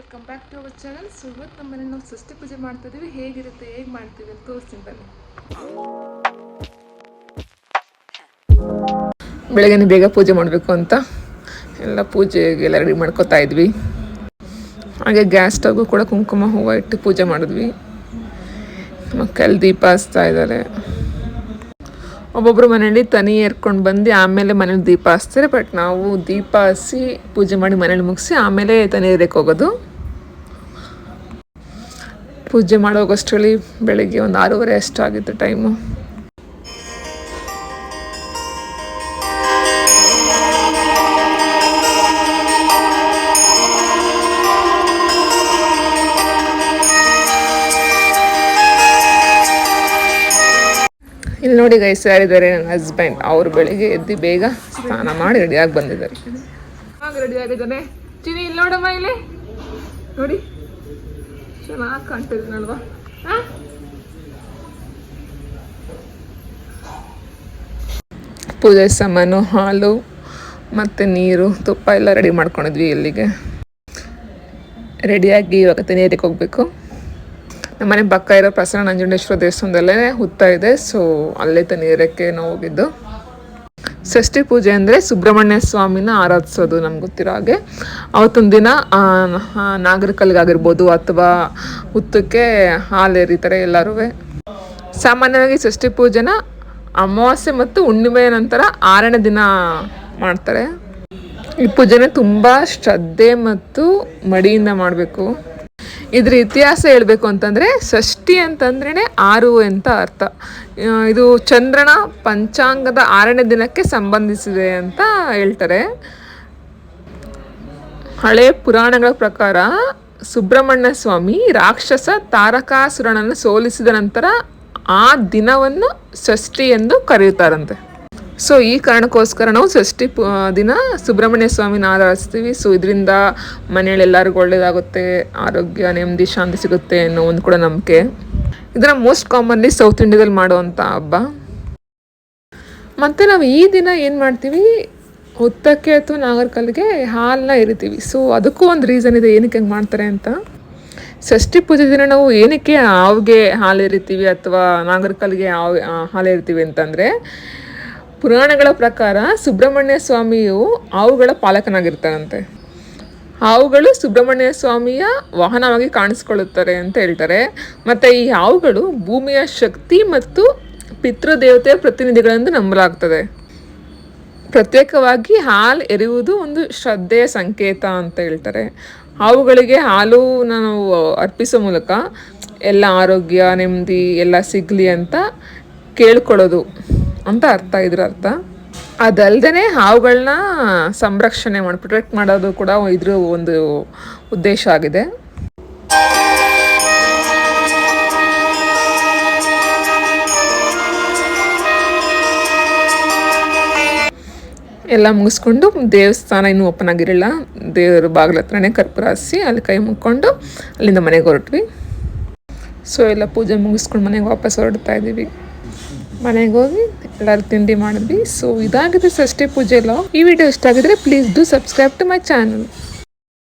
Welcome back to our channel. So ಇವತ್ತು ನಮ್ಮ ಮನೇಲಿ ನಾವು ಷಷ್ಠಿ ಪೂಜೆ ಮಾಡ್ತಿದ್ದೀವಿ. ಹೇಗಿರುತ್ತೆ, ಹೇಗೆ ಮಾಡ್ತೀವಿ ಅಂತ ತೋರಿಸ್ತೀನಿ ಬನ್ನಿ. ಬೆಳಗ್ಗೆ ಬೇಗ ಪೂಜೆ ಮಾಡಬೇಕು ಅಂತ ಎಲ್ಲ ಪೂಜೆಗೆಲ್ಲ ರೆಡಿ ಮಾಡ್ಕೋತಾ ಇದ್ವಿ. ಹಾಗೆ ಗ್ಯಾಸ್ ಸ್ಟವ್ಗೂ ಕೂಡ ಕುಂಕುಮ ಹೂವು ಇಟ್ಟು ಪೂಜೆ ಮಾಡಿದ್ವಿ. ಮಕ್ಕಳು ದೀಪ ಹಚ್ತಾ ಇದ್ದಾರೆ. ಒಬ್ಬೊಬ್ಬರು ಮನೇಲಿ ತನಿ ಏರ್ಕೊಂಡು ಬಂದು ಆಮೇಲೆ ಮನೇಲಿ ದೀಪ ಹಚ್ತಾರೆ. ಬಟ್ ನಾವು ದೀಪ ಹಚ್ಚಿ ಪೂಜೆ ಮಾಡಿ ಮನೇಲಿ ಮುಗಿಸಿ ಆಮೇಲೆ ತನಿ ಏರಕ್ಕೆ ಹೋಗೋದು. ಪೂಜೆ ಮಾಡೋಗೋಷ್ಟರಲ್ಲಿ ಬೆಳಗ್ಗೆ ಒಂದು 6:30 ಅಷ್ಟಾಗಿತ್ತು ಟೈಮು. ಇಲ್ಲಿ ನೋಡಿ ಗೈಸ್ ಯಾರಿದ್ದಾರೆ, ನನ್ನ ಹಸ್ಬೆಂಡ್. ಅವರು ಬೆಳಿಗ್ಗೆ ಎದ್ದು ಬೇಗ ಸ್ನಾನ ಮಾಡಿ ರೆಡಿಯಾಗಿ ಬಂದಿದ್ದಾರೆ. ರೆಡಿ ಆಗಿದ್ದಾನೆ ಚಿನಿ. ಇಲ್ಲಿ ನೋಡಮ್ಮ, ಇಲ್ಲಿ ನೋಡಿ ಚೆನ್ನಾಗಿ ಕಾಣ್ತಿದ್ದೀನಲ್ವಾ. ಪೂಜೆ ಸಾಮಾನು, ಹಾಲು ಮತ್ತು ನೀರು, ತುಪ್ಪ ಎಲ್ಲ ರೆಡಿ ಮಾಡ್ಕೊಂಡಿದ್ವಿ. ಇಲ್ಲಿಗೆ ರೆಡಿಯಾಗಿ ಇವಾಗ ತನಿಯರಿಗೆ ಹೋಗಬೇಕು. ನಮ್ಮನೆ ಪಕ್ಕ ಇರೋ ಪ್ರಸನ್ನ ನಂಜುಂಡೇಶ್ವರ ದೇವಸ್ಥಾನದಲ್ಲೇ ಹುತ್ತಾ ಇದೆ. ಸೊ ಅಲ್ಲೇ ತನಿಯರಕ್ಕೆ ನಾವು ಹೋಗಿದ್ದು. ಷಷ್ಠಿ ಪೂಜೆ ಅಂದರೆ ಸುಬ್ರಹ್ಮಣ್ಯ ಸ್ವಾಮಿನ ಆರಾಧಿಸೋದು ನಮ್ಗೆ ಗೊತ್ತಿರೋ ಹಾಗೆ. ಅವತ್ತೊಂದು ದಿನ ನಾಗರಿಕಲ್ಗಾಗಿರ್ಬೋದು ಅಥವಾ ಹುತ್ತಕ್ಕೆ ಹಾಲು ಎರಿತಾರೆ ಎಲ್ಲರೂ. ಸಾಮಾನ್ಯವಾಗಿ ಷಷ್ಠಿ ಪೂಜೆನ ಅಮಾವಾಸ್ಯೆ ಮತ್ತು ಹುಣ್ಣಿಮೆಯ ನಂತರ 6ನೇ ದಿನ ಮಾಡ್ತಾರೆ. ಈ ಪೂಜೆನ ತುಂಬ ಶ್ರದ್ಧೆ ಮತ್ತು ಮಡಿಯಿಂದ ಮಾಡಬೇಕು. ಇದ್ರ ಇತಿಹಾಸ ಹೇಳಬೇಕು ಅಂತಂದರೆ, ಷಷ್ಠಿ ಅಂತಂದ್ರೇ 6 ಅಂತ ಅರ್ಥ. ಇದು ಚಂದ್ರನ ಪಂಚಾಂಗದ 6ನೇ ದಿನಕ್ಕೆ ಸಂಬಂಧಿಸಿದೆ ಅಂತ ಹೇಳ್ತಾರೆ. ಹಳೆಯ ಪುರಾಣಗಳ ಪ್ರಕಾರ ಸುಬ್ರಹ್ಮಣ್ಯ ಸ್ವಾಮಿ ರಾಕ್ಷಸ ತಾರಕಾಸುರನನ್ನು ಸೋಲಿಸಿದ ನಂತರ ಆ ದಿನವನ್ನು ಷಷ್ಠಿ ಎಂದು ಕರೆಯುತ್ತಾರಂತೆ. ಸೊ ಈ ಕಾರಣಕ್ಕೋಸ್ಕರ ನಾವು ಷಷ್ಠಿ ದಿನ ಸುಬ್ರಹ್ಮಣ್ಯ ಸ್ವಾಮಿನ ಆರಾಧಿಸ್ತೀವಿ. ಸೊ ಇದರಿಂದ ಮನೆಯಲ್ಲಿ ಎಲ್ಲರಿಗೂ ಒಳ್ಳೆಯದಾಗುತ್ತೆ, ಆರೋಗ್ಯ, ನೆಮ್ಮದಿ, ಶಾಂತಿ ಸಿಗುತ್ತೆ ಅನ್ನೋ ಒಂದು ಕೂಡ ನಂಬಿಕೆ. ಇದನ್ನು ಮೋಸ್ಟ್ ಕಾಮನ್ಲಿ ಸೌತ್ ಇಂಡಿಯಾದಲ್ಲಿ ಮಾಡುವಂಥ ಹಬ್ಬ. ಮತ್ತು ನಾವು ಈ ದಿನ ಏನು ಮಾಡ್ತೀವಿ, ಹುತ್ತಕ್ಕೆ ಅಥವಾ ನಾಗರಕಲ್ಲಿಗೆ ಹಾಲನ್ನ ಎರಿತೀವಿ. ಸೊ ಅದಕ್ಕೂ ಒಂದು ರೀಸನ್ ಇದೆ ಏನಕ್ಕೆ ಹಂಗೆ ಮಾಡ್ತಾರೆ ಅಂತ. ಷಷ್ಠಿ ಪೂಜೆ ದಿನ ನಾವು ಏನಕ್ಕೆ ಹಾವಿಗೆ ಹಾಲು ಎರಿತೀವಿ ಅಥವಾ ನಾಗರಕಲ್ಲಿಗೆ ಹಾಲು ಎರಿತೀವಿ ಅಂತಂದರೆ, ಪುರಾಣಗಳ ಪ್ರಕಾರ ಸುಬ್ರಹ್ಮಣ್ಯ ಸ್ವಾಮಿಯು ಹಾವುಗಳ ಪಾಲಕನಾಗಿರ್ತಾರಂತೆ. ಹಾವುಗಳು ಸುಬ್ರಹ್ಮಣ್ಯ ಸ್ವಾಮಿಯ ವಾಹನವಾಗಿ ಕಾಣಿಸ್ಕೊಳ್ಳುತ್ತಾರೆ ಅಂತ ಹೇಳ್ತಾರೆ. ಮತ್ತು ಈ ಹಾವುಗಳು ಭೂಮಿಯ ಶಕ್ತಿ ಮತ್ತು ಪಿತೃದೇವತೆಯ ಪ್ರತಿನಿಧಿಗಳೆಂದು ನಂಬಲಾಗ್ತದೆ. ಪ್ರತ್ಯೇಕವಾಗಿ ಹಾಲು ಎರೆಯುವುದು ಒಂದು ಶ್ರದ್ಧೆಯ ಸಂಕೇತ ಅಂತ ಹೇಳ್ತಾರೆ. ಹಾವುಗಳಿಗೆ ಹಾಲು ನಾವು ಅರ್ಪಿಸೋ ಮೂಲಕ ಎಲ್ಲ ಆರೋಗ್ಯ, ನೆಮ್ಮದಿ ಎಲ್ಲ ಸಿಗಲಿ ಅಂತ ಕೇಳ್ಕೊಳ್ಳೋದು ಅಂತ ಅರ್ಥ. ಇದ್ರ ಅರ್ಥ ಅದಲ್ಲದೆ ಹಾವುಗಳನ್ನ ಸಂರಕ್ಷಣೆ ಮಾಡಿ ಪ್ರೊಟೆಕ್ಟ್ ಮಾಡೋದು ಕೂಡ ಇದ್ರ ಒಂದು ಉದ್ದೇಶ ಆಗಿದೆ. ಎಲ್ಲ ಮುಗಿಸ್ಕೊಂಡು ದೇವಸ್ಥಾನ ಇನ್ನೂ ಓಪನ್ ಆಗಿರಲಿಲ್ಲ, ದೇವ್ರ ಬಾಗಿಲ ಹತ್ರನೇ ಕರ್ಪೂರ ಹಚ್ಚಿ ಅಲ್ಲಿ ಕೈ ಮುಕ್ಕೊಂಡು ಅಲ್ಲಿಂದ ಮನೆಗೆ ಹೊರಟ್ವಿ. ಸೊ ಎಲ್ಲ ಪೂಜೆ ಮುಗಿಸ್ಕೊಂಡು ಮನೆಗೆ ವಾಪಸ್ ಹೊರಡ್ತಾ ಇದ್ದೀವಿ. ಮನೆಗೆ ಹೋಗಿ ಎಲ್ಲರೂ ತಿಂಡಿ ಮಾಡಿದ್ವಿ. ಸೊ ಇದಾಗಿದೆ ಷಷ್ಠಿ ಪೂಜೆ ಎಲ್ಲ. ಈ ವಿಡಿಯೋ ಇಷ್ಟ ಆಗಿದ್ರೆ please do subscribe to my channel.